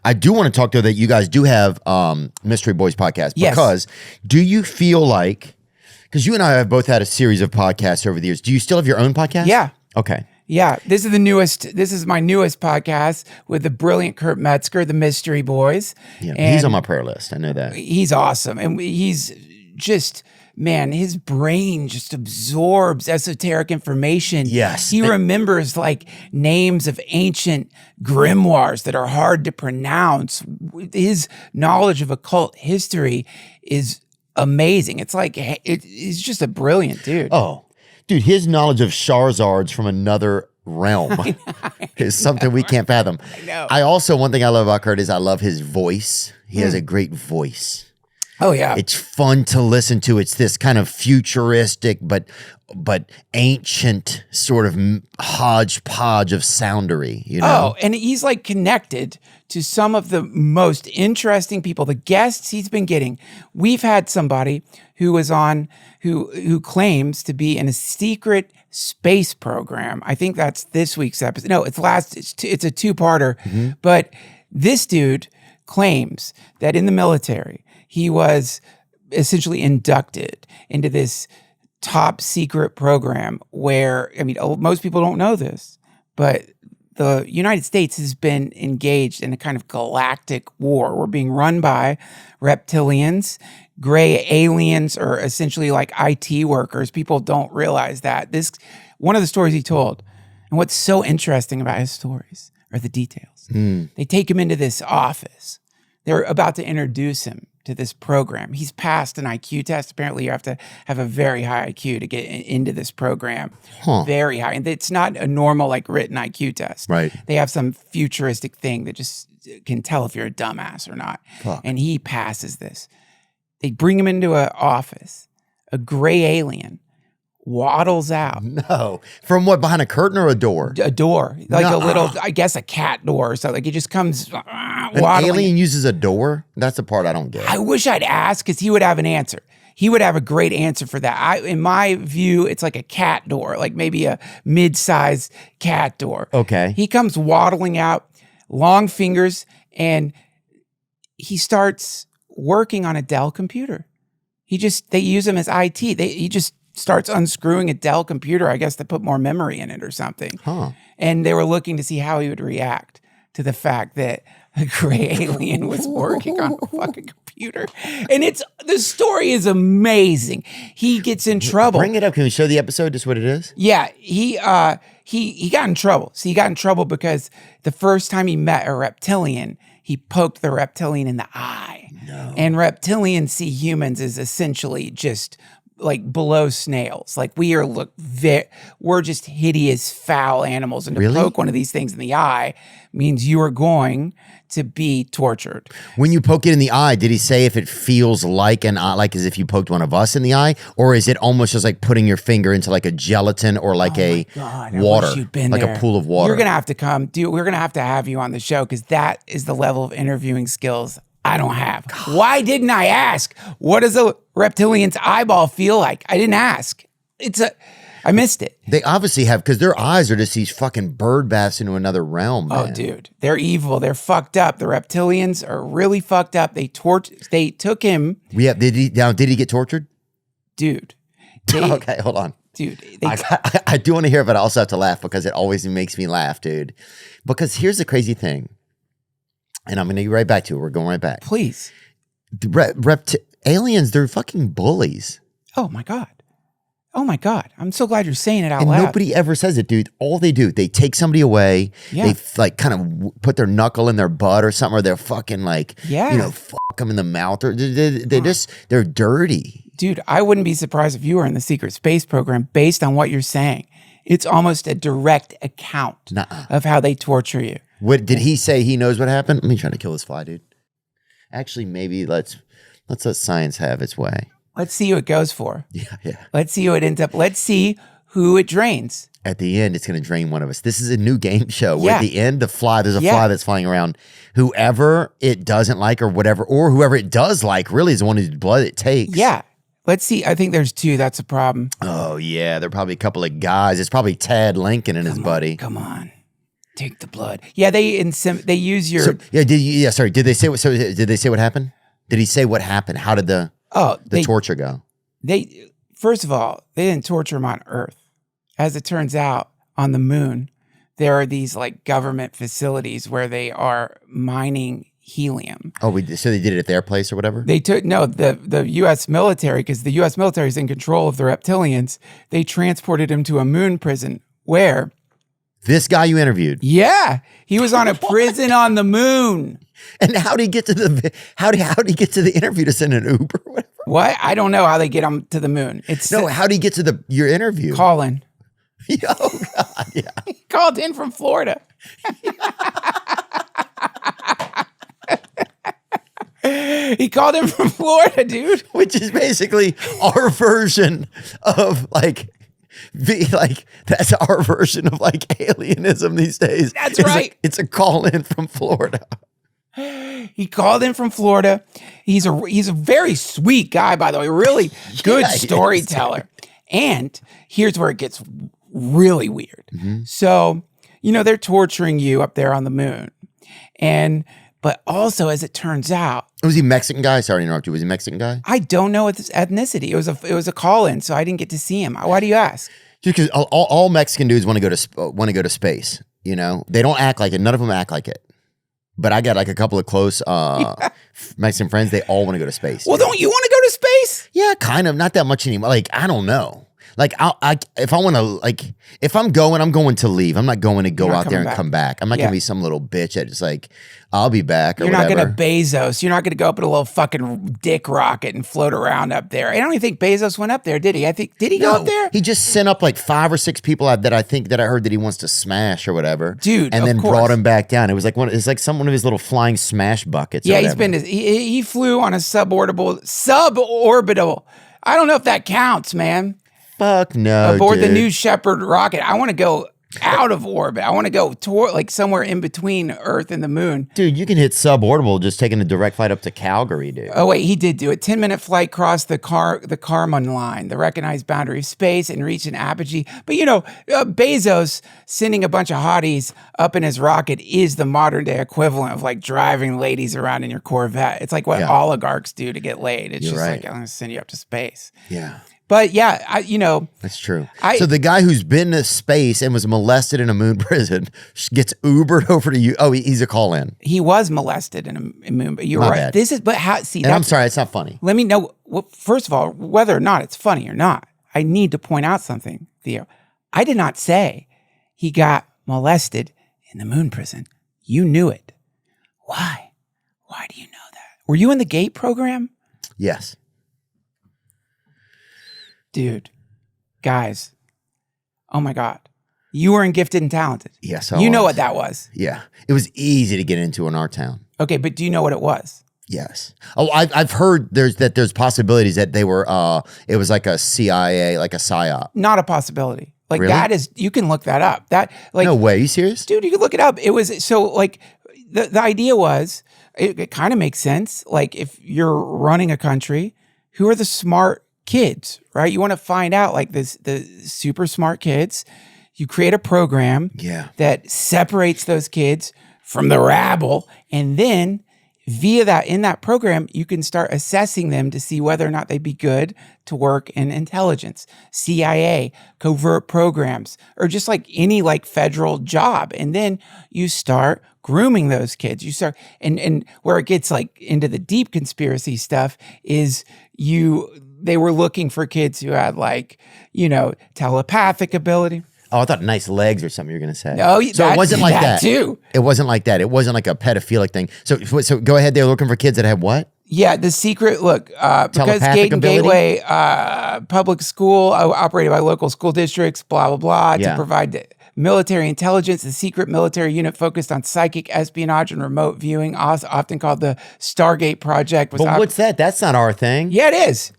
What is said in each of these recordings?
I do want to talk though that you guys do have Mystery Boys podcast because do you feel like, because you and I have both had a series of podcasts over the years. Do you still have your own podcast? Yeah. Okay. Yeah, this is the newest. This is my newest podcast with the brilliant Kurt Metzger, the Mystery Boys. Yeah, and he's on my prayer list. I know that. He's awesome, and he's just, man, his brain just absorbs esoteric information. Yes. He remembers like names of ancient grimoires that are hard to pronounce. His knowledge of occult history is amazing. It's like he's just a brilliant dude. Oh. Dude, his knowledge of Charizards from another realm is something we can't fathom. I know. One thing I love about Kurt is I love his voice. He has a great voice. Oh, yeah. It's fun to listen to. It's this kind of futuristic but ancient sort of hodgepodge of soundery, you know? Oh, and he's like connected to some of the most interesting people, the guests he's been getting. We've had somebody who was on, who claims to be in a secret space program. I think that's this week's episode. No, it's a two-parter. But this dude claims that in the military, he was essentially inducted into this top secret program where, I mean, most people don't know this, but the United States has been engaged in a kind of galactic war. We're being run by reptilians. Gray aliens are essentially like IT workers. People don't realize that. One of the stories he told, and what's so interesting about his stories are the details. They take him into this office. They're about to introduce him to this program. He's passed an IQ test. Apparently, you have to have a very high IQ to get into this program. Very high. And it's not a normal, like, written IQ test. Right. They have some futuristic thing that just can tell if you're a dumbass or not. Fuck. And he passes this. They bring him into an office. A gray alien waddles out. No. From what, behind a curtain or a door? A door. Like a little, I guess, a cat door or something. Like, it just comes An waddling. alien uses a door? That's the part I don't get. I wish I'd ask, because he would have an answer. He would have a great answer for that. In my view, it's like a cat door, like maybe a mid-sized cat door. Okay. He comes waddling out, long fingers, and he starts working on a Dell computer. They use him as IT. He just starts unscrewing a Dell computer, I guess, to put more memory in it or something. And they were looking to see how he would react to the fact that a gray alien was working on a fucking computer. And the story is amazing. He gets in trouble. Bring it up. Can we show the episode just what it is? Yeah, he got in trouble. So he got in trouble because the first time he met a reptilian, he poked the reptilian in the eye. No. And reptilians see humans as essentially just like below snails. Like we're just hideous, foul animals. And to poke one of these things in the eye means you are going to be tortured. When you poke it in the eye, did he say if it feels like an eye, like as if you poked one of us in the eye, or is it almost just like putting your finger into like a gelatin or like water, like a pool of water? You're gonna have to come, dude. We're gonna have to have you on the show because that is the level of interviewing skills I don't have. God. Why didn't I ask? What does a reptilian's eyeball feel like? I didn't ask. I missed it. They obviously have, because their eyes are just these fucking bird baths into another realm, man. Oh, dude. They're evil. They're fucked up. The reptilians are really fucked up. They took him. Yeah. Did he get tortured? Dude. Okay, hold on. Dude. I do want to hear it, but I also have to laugh because it always makes me laugh, dude. Because here's the crazy thing. And I'm going to get right back to it. We're going right back. Please. Aliens, they're fucking bullies. Oh, my God. Oh, my God. I'm so glad you're saying it out and loud. Nobody ever says it, dude. All they do, they take somebody away. Yeah. They like kind of put their knuckle in their butt or something, or they're fucking like, fuck them in the mouth. Or they're dirty. Dude, I wouldn't be surprised if you were in the secret space program based on what you're saying. It's almost a direct account of how they torture you. What did he say? He knows what happened? Let me try to kill this fly, dude. Actually, maybe let's let science have its way. Let's see who it goes for. Yeah. Let's see who it ends up. Let's see who it drains. At the end, it's going to drain one of us. This is a new game show where at the end, there's a fly that's flying around. Whoever it doesn't like or whatever, or whoever it does like really is the one whose blood it takes. Yeah. Let's see. I think there's two. That's a problem. Oh, yeah. There are probably a couple of guys. It's probably Ted Lincoln and his buddy. Come on. take the blood. Yeah, they use your. Did they say what? So did they say what happened? Did he say what happened? How did the torture go? First of all, they didn't torture him on Earth. As it turns out, on the moon, there are these like government facilities where they are mining helium. Oh, so they did it at their place or whatever? They took the U.S. military, because the U.S. military is in control of the reptilians. They transported him to a moon prison where this guy you interviewed. Yeah, he was on a prison on the moon. And how did he get to the interview to send an Uber? Or whatever? What? I don't know how they get him to the moon. How did he get to your interview? Calling. Oh God, yeah. He called in from Florida. He called in from Florida, dude. Which is basically our version of that's our version of like alienism these days. That's right. It's a call in from Florida. He called in from Florida. He's a very sweet guy, by the way. Really good storyteller. And here's where it gets really weird. Mm-hmm. So, they're torturing you up there on the moon. But also, as it turns out, was he Mexican guy? Sorry to interrupt you. Was he Mexican guy? I don't know his ethnicity. It was a call in, so I didn't get to see him. Why do you ask? Just because all Mexican dudes want to go to space. They don't act like it. None of them act like it. But I got like a couple of close Mexican friends. They all want to go to space. Well, don't you want to go to space? Yeah, kind of. Not that much anymore. Like, I don't know. Like, if I want to, like, if I'm going to leave. I'm not going to go out there and come back. I'm not going to be some little bitch that just like, I'll be back or You're whatever. not going to Bezos. You're not going to go up in a little fucking dick rocket and float around up there. I don't even think Bezos went up there, did he? Did he go up there? He just sent up like 5 or 6 people that I heard that he wants to smash or whatever. Dude, and then brought him back down. It was like one of his little flying smash buckets. Yeah, he flew on a suborbital. I don't know if that counts, man. Fuck no, aboard dude. The New Shepard rocket. I want to go out of orbit. I want to go toward like somewhere in between Earth and the moon. Dude, you can hit suborbital just taking a direct flight up to Calgary, dude. Oh wait, he did do it. 10-minute flight crossed the Kármán line, the recognized boundary of space, and reached an apogee. But Bezos sending a bunch of hotties up in his rocket is the modern day equivalent of like driving ladies around in your Corvette. It's like what oligarchs do to get laid. It's like, I'm going to send you up to space. Yeah. But yeah, that's true. So the guy who's been to space and was molested in a moon prison gets Ubered over to you. Oh, he's a call in. He was molested in a moon. But you're right. Bad. I'm sorry, it's not funny. Let me know. Well, first of all, whether or not it's funny or not, I need to point out something, Theo. I did not say he got molested in the moon prison. You knew it. Why? Why do you know that? Were you in the GATE program? Yes. Dude, guys, oh my God. You were in Gifted and Talented. Yes, You know what that was. Yeah. It was easy to get into in our town. Okay, but do you know what it was? Yes. Oh, I've heard there's possibilities that they were, it was like a CIA, like a PSYOP. Not a possibility. Like really? That is, you can look that up. No way. Are you serious? Dude, you can look it up. It was, so like the idea was, it kind of makes sense. Like if you're running a country, who are the smart kids, right? You want to find out like the super smart kids. You create a program that separates those kids from the rabble. And then in that program, you can start assessing them to see whether or not they'd be good to work in intelligence, CIA, covert programs, or just like any like federal job. And then you start grooming those kids. You start, and where it gets like into the deep conspiracy stuff is they were looking for kids who had like, telepathic ability. Oh, I thought nice legs or something you were going to say. No, so it wasn't like that. Too. It wasn't like that. It wasn't like a pedophilic thing. So go ahead. They were looking for kids that had what? Yeah, the secret, look, because Gate and Gateway public school operated by local school districts, blah, blah, blah, to provide military intelligence, the secret military unit focused on psychic espionage and remote viewing, often called the Stargate Project. But what's that? That's not our thing. Yeah, it is.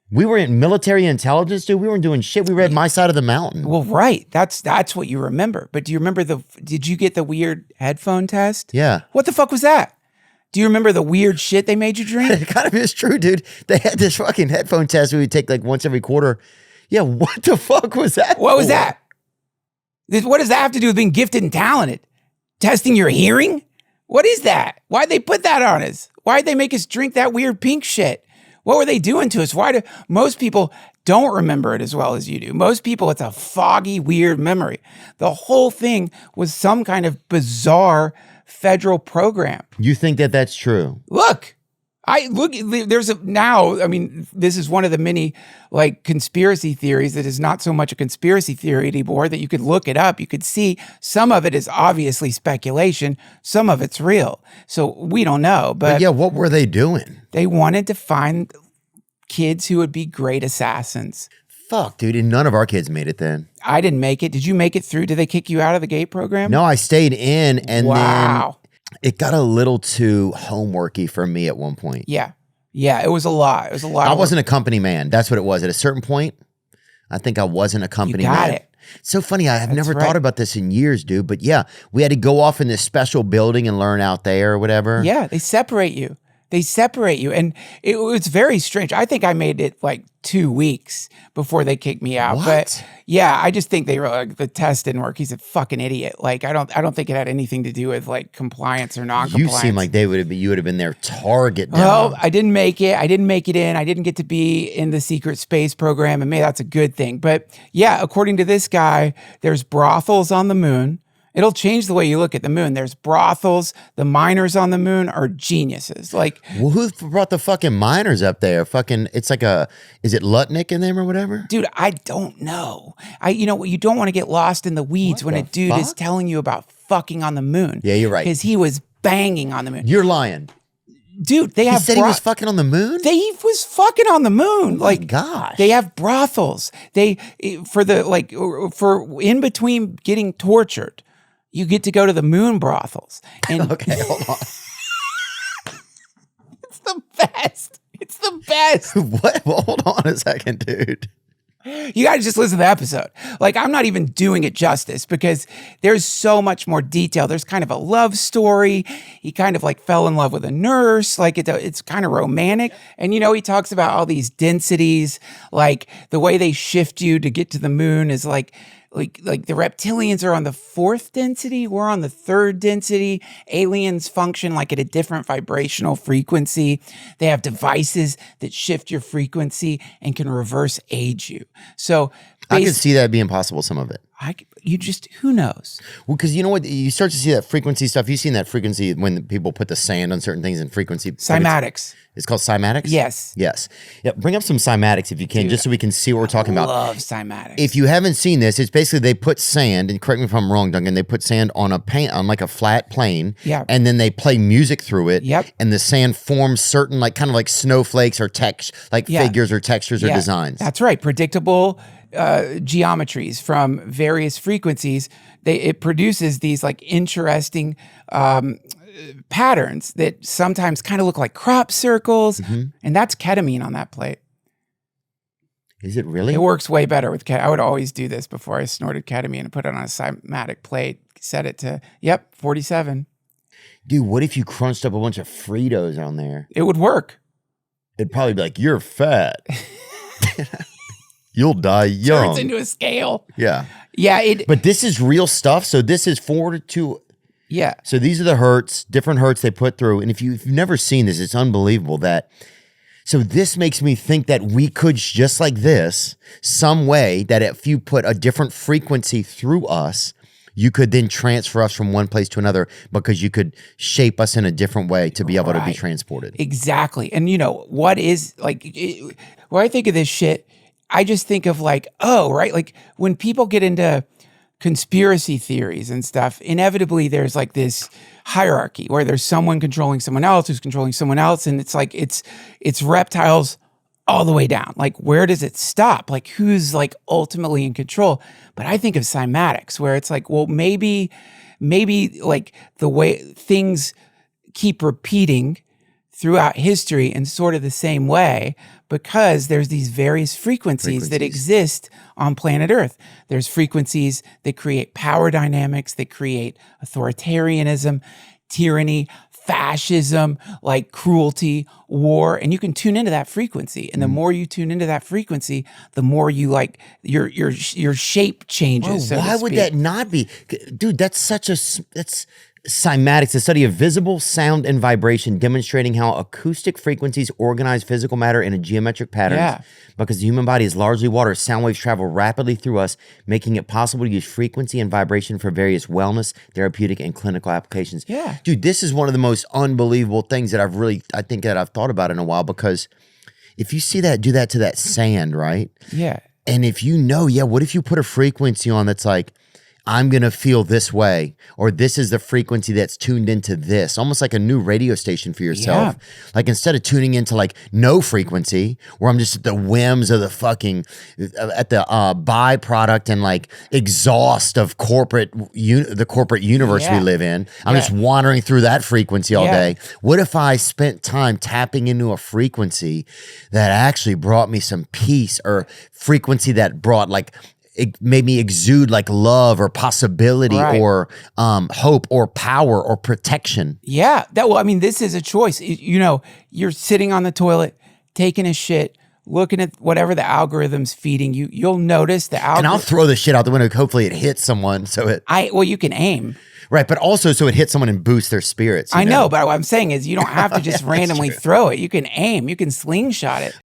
We were in military intelligence, dude. We weren't doing shit. We read My Side of the Mountain. Well, right. That's what you remember. But do you remember did you get the weird headphone test? Yeah. What the fuck was that? Do you remember the weird shit they made you drink? It kind of is true, dude. They had this fucking headphone test we would take like once every quarter. Yeah, what the fuck was that? What was that? What does that have to do with being gifted and talented? Testing your hearing? What is that? Why'd they put that on us? Why'd they make us drink that weird pink shit? What were they doing to us? Why do most people don't remember it as well as you do? Most people, it's a foggy, weird memory. The whole thing was some kind of bizarre federal program. You think that that's true? Look, this is one of the many like conspiracy theories that is not so much a conspiracy theory anymore, that you could look it up. You could see some of it is obviously speculation. Some of it's real. So we don't know. But yeah, what were they doing? They wanted to find kids who would be great assassins. Fuck, dude. And none of our kids made it then. I didn't make it. Did you make it through? Did they kick you out of the gate program? No, I stayed in, and wow. Then it got a little too homeworky for me at one point. Yeah. Yeah, it was a lot. It was a lot. I wasn't a company man. That's what it was. At a certain point, I think I wasn't a company man. You got it. So funny. I have never thought about this in years, dude. But yeah, we had to go off in this special building and learn out there or whatever. Yeah, they separate you. And it was very strange. I think I made it like 2 weeks before they kicked me out. What? But yeah, I just think they were like, the test didn't work. He's a fucking idiot. Like I don't think it had anything to do with like compliance or non-compliance. You seem like you would have been their target. Well, I didn't make it. I didn't make it in. I didn't get to be in the secret space program, and maybe that's a good thing. But yeah, according to this guy, there's brothels on the moon. It'll change the way you look at the moon. There's brothels. The miners on the moon are geniuses. Like, well, who brought the fucking miners up there? Fucking, it's like is it Lutnick in them or whatever? Dude, I don't know. You don't want to get lost in the weeds when a dude is telling you about fucking on the moon. Yeah, you're right. Because he was banging on the moon. You're lying. Dude, he said he was fucking on the moon? He was fucking on the moon. Oh my gosh. They have brothels. For in between getting tortured, you get to go to the moon brothels. And okay, hold on. It's the best. It's the best. What? Well, hold on a second, dude. You got to just listen to the episode. Like, I'm not even doing it justice because there's so much more detail. There's kind of a love story. He kind of like fell in love with a nurse. Like it's kind of romantic. And, he talks about all these densities, like the way they shift you to get to the moon is like the reptilians are on the 4th density. We're on the 3rd density. Aliens function like at a different vibrational frequency. They have devices that shift your frequency and can reverse age you. So I could see that being possible, some of it. Who knows? Well, because you know what? You start to see that frequency stuff. You've seen that frequency when people put the sand on certain things and frequency. Cymatics. It's called Cymatics? Yes. Yes. Yeah, bring up some Cymatics if you can, just so we can see what we're talking about. I love Cymatics. If you haven't seen this, it's basically they put sand, and correct me if I'm wrong, Duncan, they put sand on on like a flat plane. Yeah. And then they play music through it. Yep. And the sand forms certain kind of like snowflakes or figures or textures or designs. That's right. Predictable geometries from various frequencies. It produces these like interesting patterns that sometimes kind of look like crop circles, and that's ketamine on that plate. Is it really? It works way better with ketamine. I would always do this before I snorted ketamine and put it on a cymatic plate, set it to 47. Dude, what if you crunched up a bunch of Fritos on there? It would work. It'd probably be like, you're fat. You'll die young. Turns into a scale. Yeah. Yeah. But this is real stuff. So this is 4 to... Yeah. So these are the hertz, different hertz they put through. And if you've never seen this, it's unbelievable that... So this makes me think that we could, just like this, some way that if you put a different frequency through us, you could then transfer us from one place to another because you could shape us in a different way to be able to be transported. Exactly. And what is when I think of this shit, I just think of like when people get into conspiracy theories and stuff, inevitably there's like this hierarchy where there's someone controlling someone else who's controlling someone else. And it's like, it's reptiles all the way down. Like, where does it stop? Like, who's like ultimately in control? But I think of cymatics where it's like, well, maybe like the way things keep repeating throughout history in sort of the same way, because there's these various frequencies that exist on planet Earth. There's frequencies that create power dynamics, that create authoritarianism, tyranny, fascism, like cruelty, war, and you can tune into that frequency. And the more you tune into that frequency, the more you like your shape changes. Well, why would that not be, dude? That's Cymatics, a study of visible sound and vibration, demonstrating how acoustic frequencies organize physical matter in a geometric patterns. Yeah. Because the human body is largely water, sound waves travel rapidly through us, making it possible to use frequency and vibration for various wellness, therapeutic, and clinical applications. Yeah. Dude, this is one of the most unbelievable things that I think that I've thought about in a while, because if you see that, do that to that sand, right? Yeah. And if you know, what if you put a frequency on that's like, I'm going to feel this way, or this is the frequency that's tuned into this, almost like a new radio station for yourself. Yeah. Like instead of tuning into like no frequency, where I'm just at the whims of the fucking, at the byproduct and like exhaust of the corporate universe we live in. I'm just wandering through that frequency all day. What if I spent time tapping into a frequency that actually brought me some peace, or frequency that brought like, it made me exude like love or possibility or hope or power or protection. Yeah. This is a choice. You're sitting on the toilet, taking a shit, looking at whatever the algorithm's feeding you. You'll notice the algorithm. And I'll throw the shit out the window. Hopefully it hits someone. You can aim. Right, but also so it hits someone and boosts their spirits. I know, but what I'm saying is you don't have to just randomly throw it. You can aim. You can slingshot it.